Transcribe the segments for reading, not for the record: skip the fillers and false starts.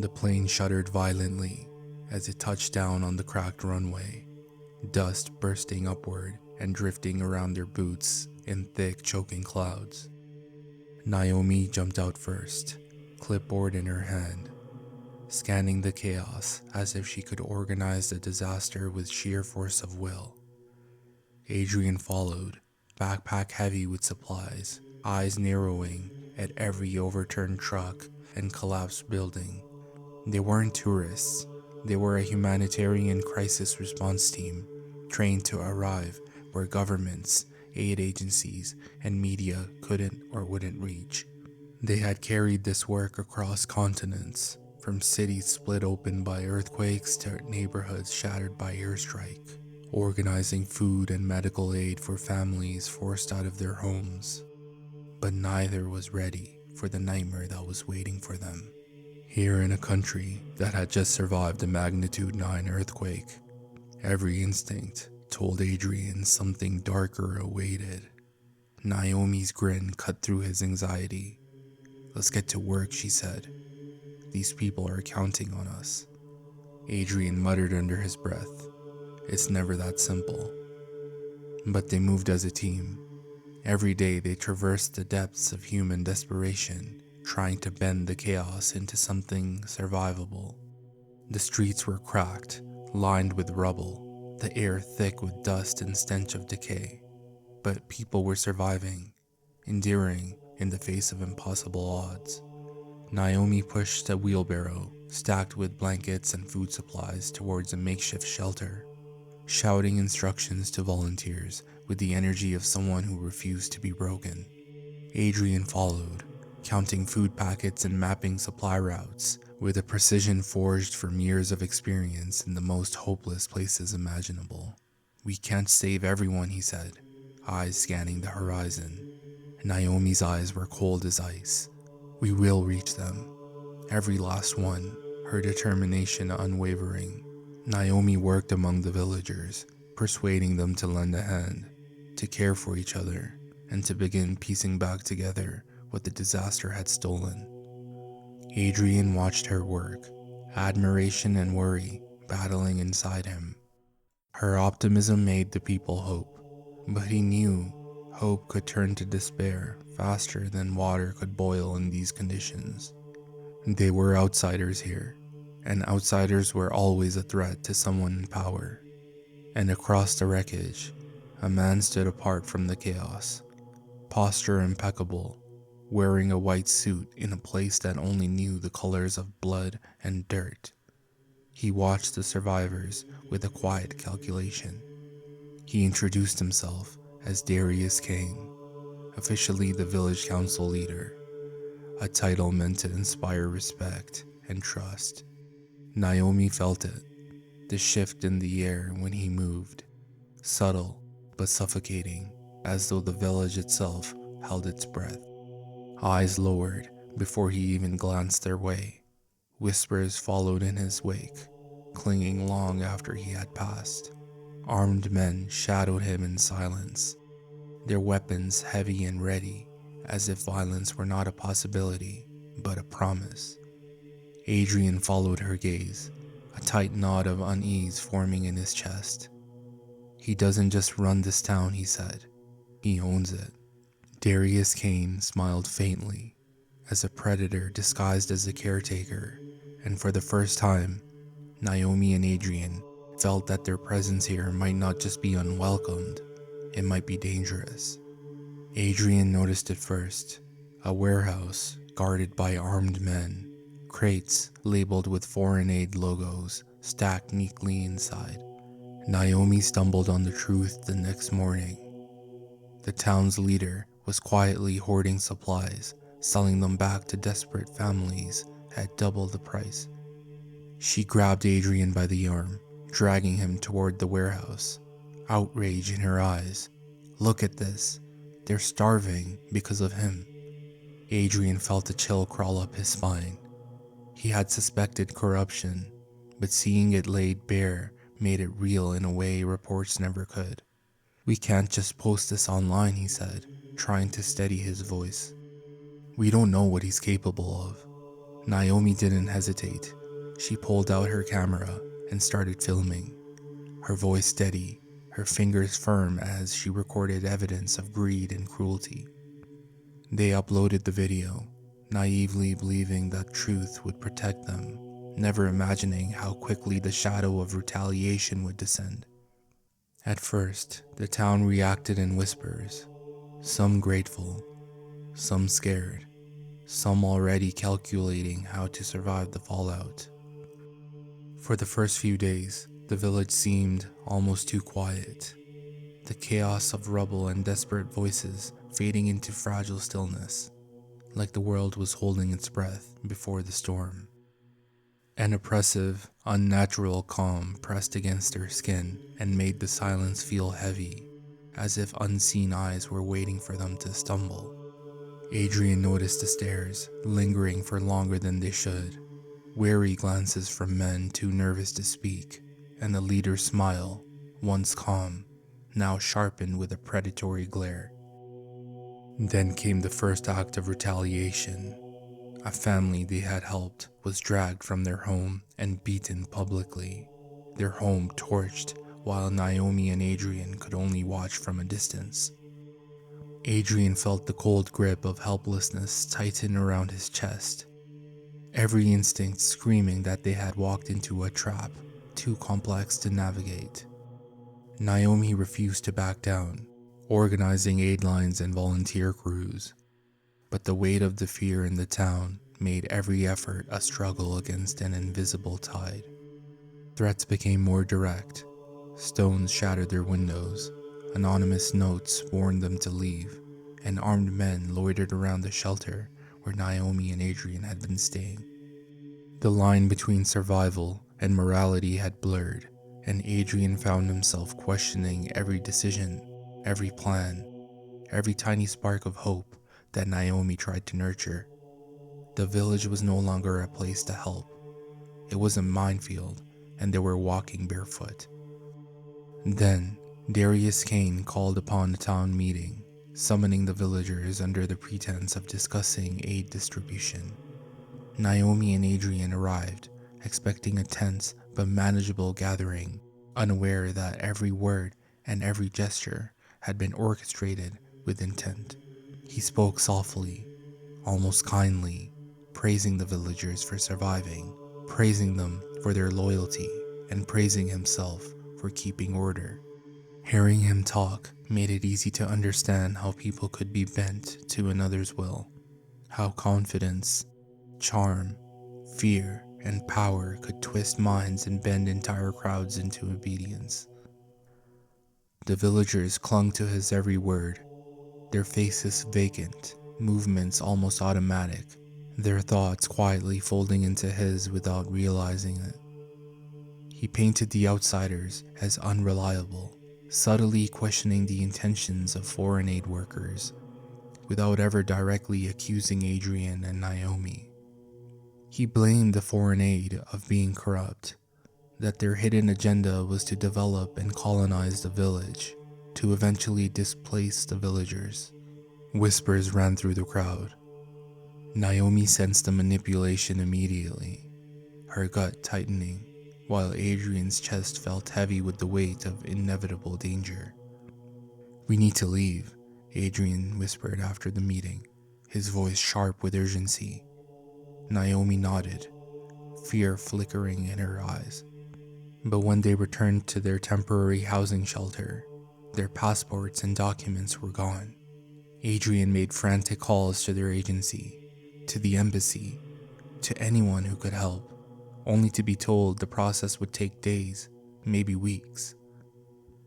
The plane shuddered violently as it touched down on the cracked runway, dust bursting upward and drifting around their boots in thick, choking clouds. Naomi jumped out first, clipboard in her hand, scanning the chaos as if she could organize the disaster with sheer force of will. Adrian followed, backpack heavy with supplies, eyes narrowing at every overturned truck and collapsed building. They weren't tourists, they were a humanitarian crisis response team, trained to arrive where governments, aid agencies, and media couldn't or wouldn't reach. They had carried this work across continents, from cities split open by earthquakes to neighborhoods shattered by airstrike, organizing food and medical aid for families forced out of their homes. But neither was ready for the nightmare that was waiting for them. Here in a country that had just survived a magnitude 9 earthquake, every instinct told Adrian something darker awaited. Naomi's grin cut through his anxiety. "Let's get to work," she said. "These people are counting on us." Adrian muttered under his breath. It's never that simple. But they moved as a team. Every day they traversed the depths of human desperation, trying to bend the chaos into something survivable. The streets were cracked, lined with rubble, the air thick with dust and stench of decay. But people were surviving, enduring in the face of impossible odds. Naomi pushed a wheelbarrow, stacked with blankets and food supplies, towards a makeshift shelter, shouting instructions to volunteers with the energy of someone who refused to be broken. Adrian followed, counting food packets and mapping supply routes with a precision forged from years of experience in the most hopeless places imaginable. "We can't save everyone," he said, eyes scanning the horizon. Naomi's eyes were cold as ice. "We will reach them. Every last one," her determination unwavering. Naomi worked among the villagers, persuading them to lend a hand, to care for each other, and to begin piecing back together what the disaster had stolen. Adrian watched her work, admiration and worry battling inside him. Her optimism made the people hope, but he knew hope could turn to despair faster than water could boil in these conditions. They were outsiders here, and outsiders were always a threat to someone in power. And across the wreckage, a man stood apart from the chaos, posture impeccable, wearing a white suit in a place that only knew the colors of blood and dirt. He watched the survivors with a quiet calculation. He introduced himself as Darius Kane, officially the village council leader, a title meant to inspire respect and trust. Naomi felt it, the shift in the air when he moved, subtle but suffocating, as though the village itself held its breath. Eyes lowered before he even glanced their way. Whispers followed in his wake, clinging long after he had passed. Armed men shadowed him in silence, their weapons heavy and ready, as if violence were not a possibility, but a promise. Adrian followed her gaze, a tight knot of unease forming in his chest. "He doesn't just run this town," he said. "He owns it." Darius Kane smiled faintly, as a predator disguised as a caretaker, and for the first time, Naomi and Adrian felt that their presence here might not just be unwelcomed, it might be dangerous. Adrian noticed it first, a warehouse guarded by armed men, crates labeled with foreign aid logos stacked neatly inside. Naomi stumbled on the truth the next morning. The town's leader was quietly hoarding supplies, selling them back to desperate families at double the price. She grabbed Adrian by the arm, dragging him toward the warehouse, outrage in her eyes. "Look at this. They're starving because of him." Adrian felt a chill crawl up his spine. He had suspected corruption, but seeing it laid bare made it real in a way reports never could. "We can't just post this online," he said, trying to steady his voice. "We don't know what he's capable of." Naomi didn't hesitate. She pulled out her camera and started filming, her voice steady, her fingers firm as she recorded evidence of greed and cruelty. They uploaded the video, naively believing that truth would protect them, never imagining how quickly the shadow of retaliation would descend. At first, the town reacted in whispers, some grateful, some scared, some already calculating how to survive the fallout. For the first few days, the village seemed almost too quiet, the chaos of rubble and desperate voices fading into fragile stillness, like the world was holding its breath before the storm. An oppressive, unnatural calm pressed against her skin and made the silence feel heavy, as if unseen eyes were waiting for them to stumble. Adrian noticed the stares, lingering for longer than they should, wary glances from men too nervous to speak, and the leader's smile, once calm, now sharpened with a predatory glare. Then came the first act of retaliation. A family they had helped was dragged from their home and beaten publicly, their home torched, while Naomi and Adrian could only watch from a distance. Adrian felt the cold grip of helplessness tighten around his chest, every instinct screaming that they had walked into a trap too complex to navigate. Naomi refused to back down, organizing aid lines and volunteer crews, but the weight of the fear in the town made every effort a struggle against an invisible tide. Threats became more direct. Stones shattered their windows, anonymous notes warned them to leave, and armed men loitered around the shelter where Naomi and Adrian had been staying. The line between survival and morality had blurred, and Adrian found himself questioning every decision, every plan, every tiny spark of hope that Naomi tried to nurture. The village was no longer a place to help. It was a minefield, and they were walking barefoot. Then, Darius Kane called upon a town meeting, summoning the villagers under the pretense of discussing aid distribution. Naomi and Adrian arrived, expecting a tense but manageable gathering, unaware that every word and every gesture had been orchestrated with intent. He spoke softly, almost kindly, praising the villagers for surviving, praising them for their loyalty, and praising himself for keeping order. Hearing him talk made it easy to understand how people could be bent to another's will, how confidence, charm, fear, and power could twist minds and bend entire crowds into obedience. The villagers clung to his every word, their faces vacant, movements almost automatic, their thoughts quietly folding into his without realizing it. He painted the outsiders as unreliable, subtly questioning the intentions of foreign aid workers, without ever directly accusing Adrian and Naomi. He blamed the foreign aid of being corrupt, that their hidden agenda was to develop and colonize the village, to eventually displace the villagers. Whispers ran through the crowd. Naomi sensed the manipulation immediately, her gut tightening, while Adrian's chest felt heavy with the weight of inevitable danger. "We need to leave," Adrian whispered after the meeting, his voice sharp with urgency. Naomi nodded, fear flickering in her eyes. But when they returned to their temporary housing shelter, their passports and documents were gone. Adrian made frantic calls to their agency, to the embassy, to anyone who could help, only to be told the process would take days, maybe weeks.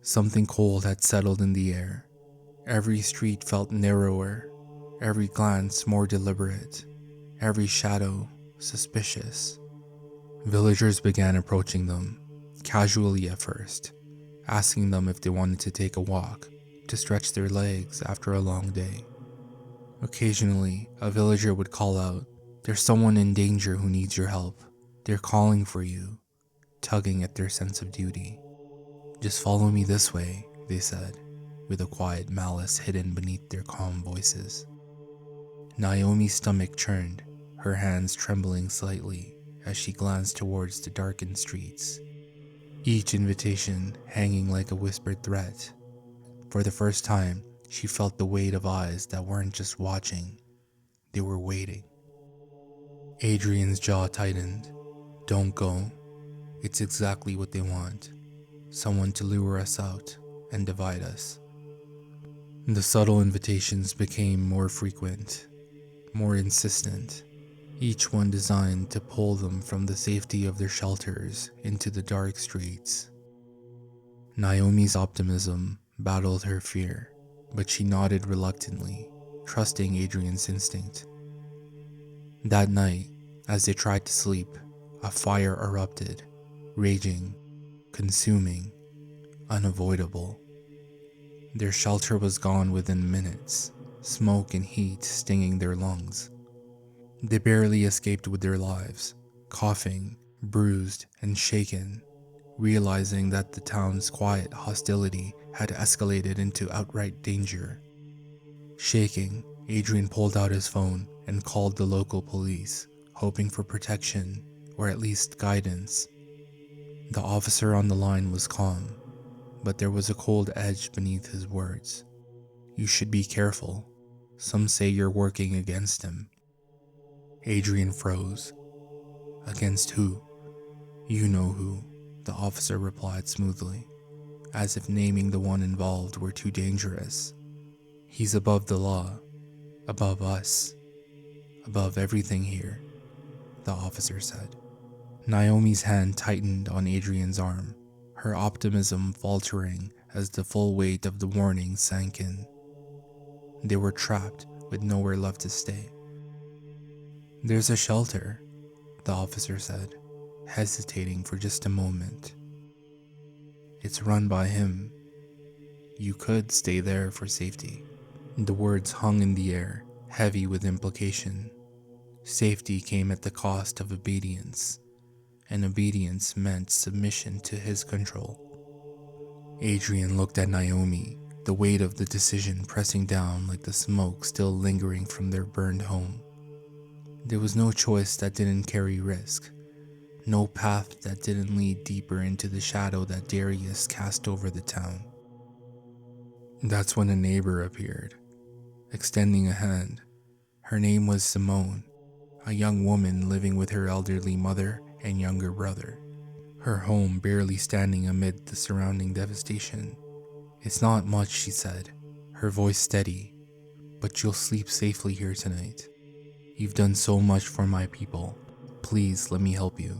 Something cold had settled in the air. Every street felt narrower, every glance more deliberate, every shadow suspicious. Villagers began approaching them, casually at first, asking them if they wanted to take a walk, to stretch their legs after a long day. Occasionally, a villager would call out, "There's someone in danger who needs your help. They're calling for you," tugging at their sense of duty. "Just follow me this way," they said, with a quiet malice hidden beneath their calm voices. Naomi's stomach churned, her hands trembling slightly as she glanced towards the darkened streets, each invitation hanging like a whispered threat. For the first time, she felt the weight of eyes that weren't just watching, they were waiting. Adrian's jaw tightened. Don't go. It's exactly what they want. Someone to lure us out and divide us. The subtle invitations became more frequent, more insistent, each one designed to pull them from the safety of their shelters into the dark streets. Naomi's optimism battled her fear, but she nodded reluctantly, trusting Adrian's instinct. That night, as they tried to sleep, a fire erupted, raging, consuming, unavoidable. Their shelter was gone within minutes, smoke and heat stinging their lungs. They barely escaped with their lives, coughing, bruised, and shaken, realizing that the town's quiet hostility had escalated into outright danger. Shaking, Adrian pulled out his phone and called the local police, hoping for protection or at least guidance. The officer on the line was calm, but there was a cold edge beneath his words. You should be careful. Some say you're working against him. Adrian froze. Against who? You know who, the officer replied smoothly, as if naming the one involved were too dangerous. He's above the law, above us, above everything here, the officer said. Naomi's hand tightened on Adrian's arm, her optimism faltering as the full weight of the warning sank in. They were trapped with nowhere left to stay. There's a shelter, the officer said, hesitating for just a moment. It's run by him. You could stay there for safety. The words hung in the air, heavy with implication. Safety came at the cost of obedience, and obedience meant submission to his control. Adrian looked at Naomi, the weight of the decision pressing down like the smoke still lingering from their burned home. There was no choice that didn't carry risk, no path that didn't lead deeper into the shadow that Darius cast over the town. That's when a neighbor appeared, extending a hand. Her name was Simone, a young woman living with her elderly mother and younger brother, her home barely standing amid the surrounding devastation. It's not much, she said, her voice steady, but you'll sleep safely here tonight. You've done so much for my people. Please let me help you.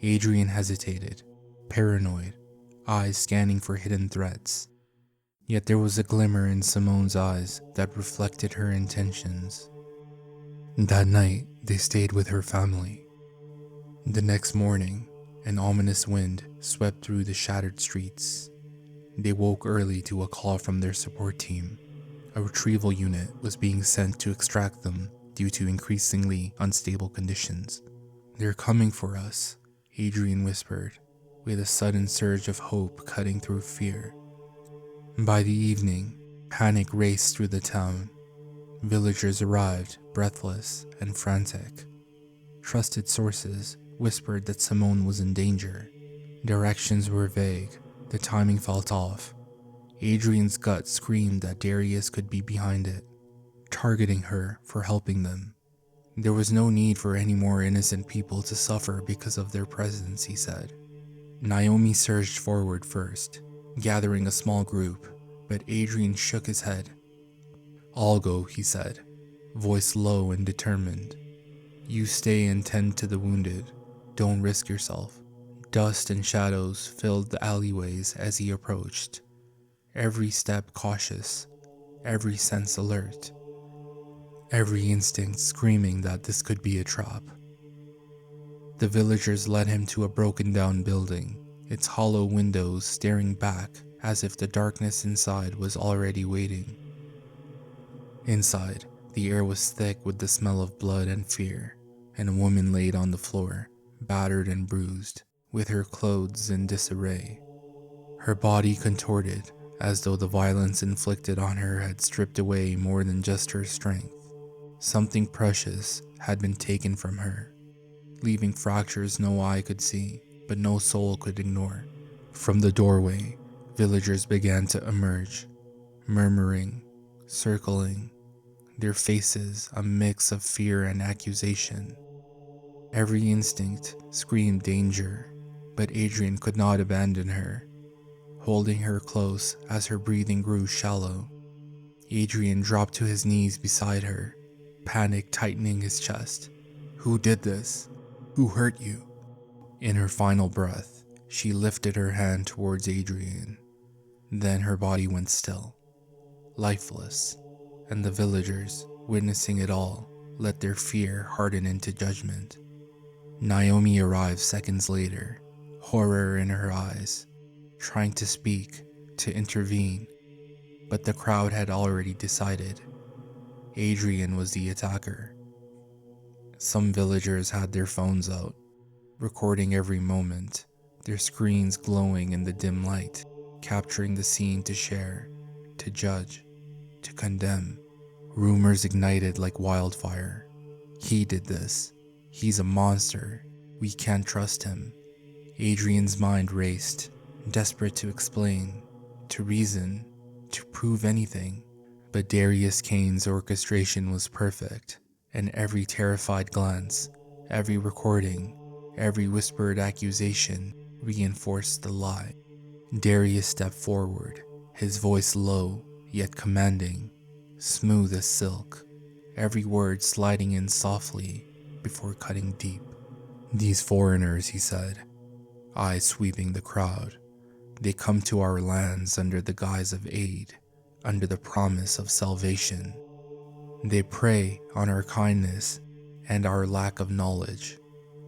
Adrian hesitated, paranoid, eyes scanning for hidden threats. Yet there was a glimmer in Simone's eyes that reflected her intentions. That night, they stayed with her family. The next morning, an ominous wind swept through the shattered streets. They woke early to a call from their support team. A retrieval unit was being sent to extract them due to increasingly unstable conditions. They're coming for us, Adrian whispered, with a sudden surge of hope cutting through fear. By the evening, panic raced through the town. Villagers arrived, breathless and frantic. Trusted sources whispered that Simone was in danger. Directions were vague, the timing felt off. Adrian's gut screamed that Darius could be behind it, targeting her for helping them. There was no need for any more innocent people to suffer because of their presence, he said. Naomi surged forward first, gathering a small group, but Adrian shook his head. I'll go, he said, voice low and determined. You stay and tend to the wounded. Don't risk yourself. Dust and shadows filled the alleyways as he approached, every step cautious, every sense alert, every instinct screaming that this could be a trap. The villagers led him to a broken-down building, its hollow windows staring back as if the darkness inside was already waiting. Inside, the air was thick with the smell of blood and fear, and a woman laid on the floor, battered and bruised, with her clothes in disarray. Her body contorted, as though the violence inflicted on her had stripped away more than just her strength. Something precious had been taken from her, leaving fractures no eye could see, but no soul could ignore. From the doorway, villagers began to emerge, murmuring, circling, their faces a mix of fear and accusation. Every instinct screamed danger, but Adrian could not abandon her. Holding her close as her breathing grew shallow, Adrian dropped to his knees beside her, panic tightening his chest. "Who did this? Who hurt you?" In her final breath, she lifted her hand towards Adrian. Then her body went still, lifeless, and the villagers, witnessing it all, let their fear harden into judgment. Naomi arrived seconds later, horror in her eyes, trying to speak, to intervene, but the crowd had already decided. Adrian was the attacker. Some villagers had their phones out, recording every moment, their screens glowing in the dim light, capturing the scene to share, to judge, to condemn. Rumors ignited like wildfire. "He did this. He's a monster. We can't trust him." Adrian's mind raced, desperate to explain, to reason, to prove anything. But Darius Kane's orchestration was perfect, and every terrified glance, every recording, every whispered accusation reinforced the lie. Darius stepped forward, his voice low yet commanding, smooth as silk, every word sliding in softly before cutting deep. "These foreigners," he said, eyes sweeping the crowd, "they come to our lands under the guise of aid, under the promise of salvation. They prey on our kindness and our lack of knowledge."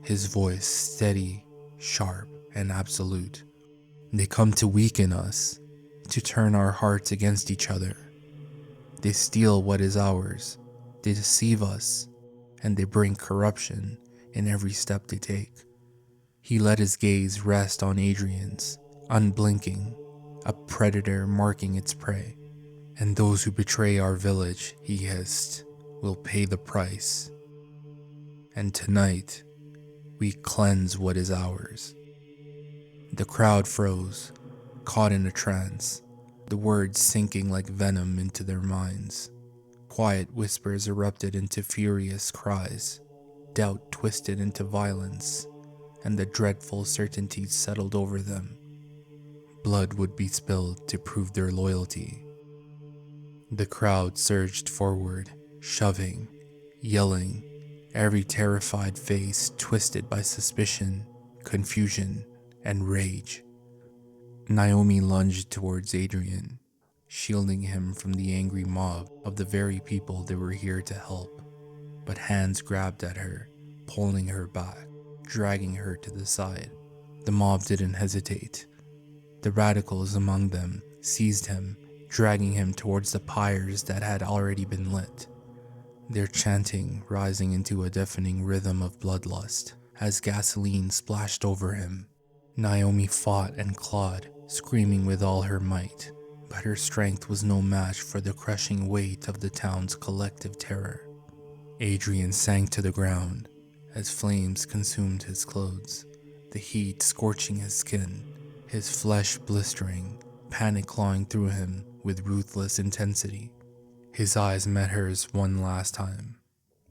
His voice steady, sharp, and absolute. "They come to weaken us, to turn our hearts against each other. They steal what is ours, they deceive us, and they bring corruption in every step they take." He let his gaze rest on Adrian's, unblinking, a predator marking its prey. "And those who betray our village," he hissed, "will pay the price. And tonight, we cleanse what is ours." The crowd froze, caught in a trance, the words sinking like venom into their minds. Quiet whispers erupted into furious cries, doubt twisted into violence, and the dreadful certainty settled over them. Blood would be spilled to prove their loyalty. The crowd surged forward, shoving, yelling, every terrified face twisted by suspicion, confusion, and rage. Naomi lunged towards Adrian, shielding him from the angry mob of the very people they were here to help. But hands grabbed at her, pulling her back, dragging her to the side. The mob didn't hesitate. The radicals among them seized him, dragging him towards the pyres that had already been lit, their chanting rising into a deafening rhythm of bloodlust as gasoline splashed over him. Naomi fought and clawed, screaming with all her might, but her strength was no match for the crushing weight of the town's collective terror. Adrian sank to the ground as flames consumed his clothes, the heat scorching his skin, his flesh blistering, panic clawing through him with ruthless intensity. His eyes met hers one last time.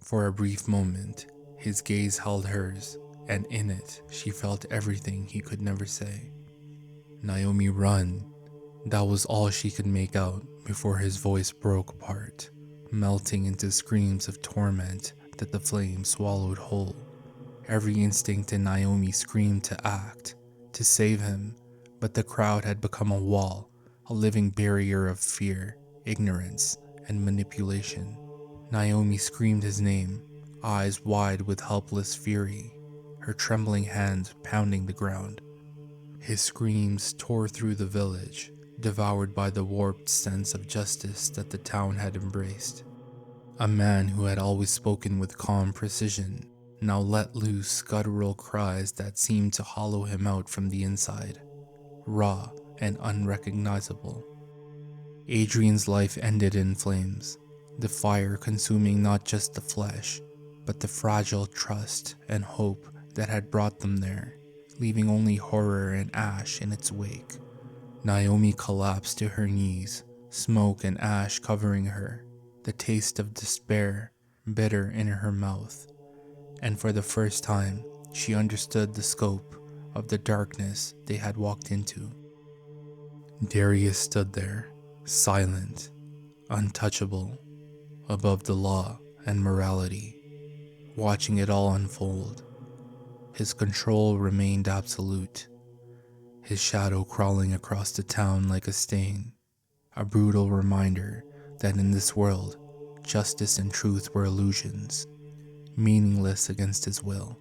For a brief moment, his gaze held hers, and in it, she felt everything he could never say. "Naomi, run." That was all she could make out before his voice broke apart, melting into screams of torment that the flames swallowed whole. Every instinct in Naomi screamed to act, to save him, but the crowd had become a wall, a living barrier of fear, ignorance, and manipulation. Naomi screamed his name, eyes wide with helpless fury, her trembling hands pounding the ground. His screams tore through the village, devoured by the warped sense of justice that the town had embraced. A man who had always spoken with calm precision now let loose guttural cries that seemed to hollow him out from the inside, raw and unrecognizable. Adrian's life ended in flames, the fire consuming not just the flesh, but the fragile trust and hope that had brought them there, leaving only horror and ash in its wake. Naomi collapsed to her knees, smoke and ash covering her, the taste of despair bitter in her mouth, and for the first time, she understood the scope of the darkness they had walked into. Darius stood there, silent, untouchable, above the law and morality, watching it all unfold. His control remained absolute, his shadow crawling across the town like a stain, a brutal reminder that in this world, justice and truth were illusions, meaningless against his will.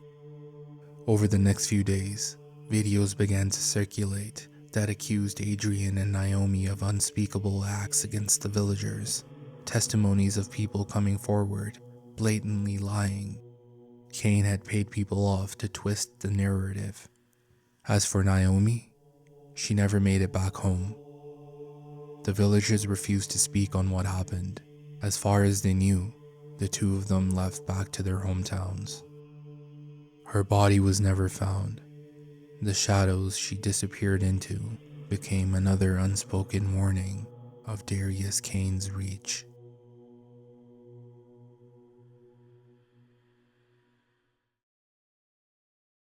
Over the next few days, videos began to circulate that accused Adrian and Naomi of unspeakable acts against the villagers, testimonies of people coming forward, blatantly lying. Cain had paid people off to twist the narrative. As for Naomi, she never made it back home. The villagers refused to speak on what happened. As far as they knew, the two of them left back to their hometowns. Her body was never found. The shadows she disappeared into became another unspoken warning of Darius Cain's reach.